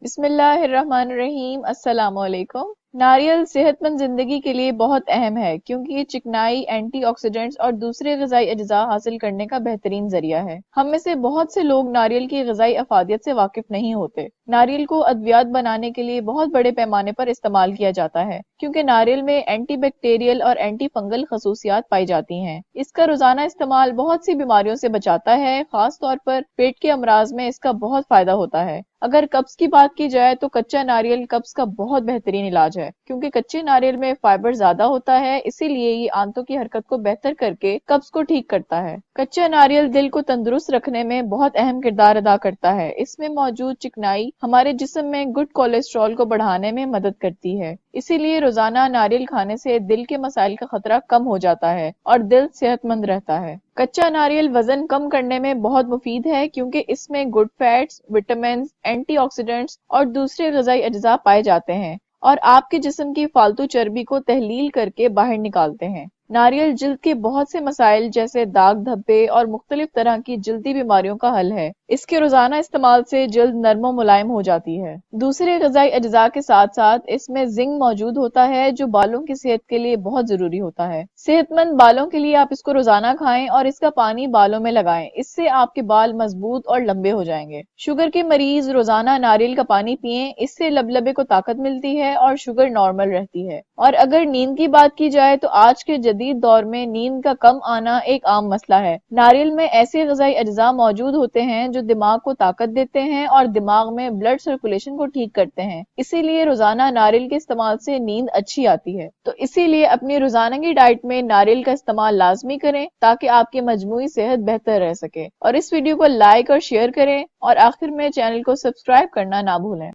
بسم اللہ الرحمن الرحیم۔ السلام علیکم۔ ناریل صحت مند زندگی کے لیے بہت اہم ہے کیونکہ یہ چکنائی، اینٹی آکسیڈنٹس اور دوسرے غذائی اجزاء حاصل کرنے کا بہترین ذریعہ ہے۔ ہم میں سے بہت سے لوگ ناریل کی غذائی افادیت سے واقف نہیں ہوتے۔ ناریل کو ادویات بنانے کے لیے بہت بڑے پیمانے پر استعمال کیا جاتا ہے کیونکہ ناریل میں اینٹی بیکٹیریل اور اینٹی فنگل خصوصیات پائی جاتی ہیں۔ اس کا روزانہ استعمال بہت سی بیماریوں سے بچاتا ہے، خاص طور پر پیٹ کے امراض میں اس کا بہت فائدہ ہوتا ہے۔ اگر قبض کی بات کی جائے تو کچا ناریل قبض کا بہت بہترین علاج ہے کیونکہ کچے ناریل میں فائبر زیادہ ہوتا ہے، اسی لیے یہ آنتوں کی حرکت کو بہتر کر کے قبض کو ٹھیک کرتا ہے۔ کچا ناریل دل کو تندرست رکھنے میں بہت اہم کردار ادا کرتا ہے۔ اس میں موجود چکنائی ہمارے جسم میں گڈ کولیسٹرول کو بڑھانے میں مدد کرتی ہے، اسی لیے روزانہ ناریل کھانے سے دل کے مسائل کا خطرہ کم ہو جاتا ہے اور دل صحت مند رہتا ہے۔ کچا ناریل وزن کم کرنے میں بہت مفید ہے کیونکہ اس میں good fats, vitamins, antioxidants اور دوسرے غذائی اجزاء پائے جاتے ہیں اور آپ کے جسم کی فالتو چربی کو تحلیل کر کے باہر نکالتے ہیں۔ ناریل جلد کے بہت سے مسائل جیسے داغ دھبے اور مختلف طرح کی جلدی بیماریوں کا حل ہے۔ اس کے روزانہ استعمال سے جلد نرم و ملائم ہو جاتی ہے۔ دوسرے غذائی اجزاء کے ساتھ ساتھ اس میں زنک موجود ہوتا ہے جو بالوں کی صحت کے لیے بہت ضروری ہوتا ہے۔ صحت مند بالوں کے لیے آپ اس کو روزانہ کھائیں اور اس کا پانی بالوں میں لگائیں، اس سے آپ کے بال مضبوط اور لمبے ہو جائیں گے۔ شوگر کے مریض روزانہ ناریل کا پانی پئیں، اس سے لبلبے کو طاقت ملتی ہے اور شوگر نارمل رہتی ہے۔ اور اگر نیند کی بات کی جائے تو آج کے جدید دور میں نیند کا کم آنا ایک عام مسئلہ ہے۔ ناریل میں ایسے غذائی اجزاء موجود ہوتے ہیں جو دماغ کو طاقت دیتے ہیں اور دماغ میں بلڈ سرکولیشن کو ٹھیک کرتے ہیں، اسی لیے روزانہ ناریل کے استعمال سے نیند اچھی آتی ہے۔ تو اسی لیے اپنی روزانہ کی ڈائٹ میں ناریل کا استعمال لازمی کریں تاکہ آپ کی مجموعی صحت بہتر رہ سکے۔ اور اس ویڈیو کو لائک اور شیئر کریں اور آخر میں چینل کو سبسکرائب کرنا نہ بھولیں۔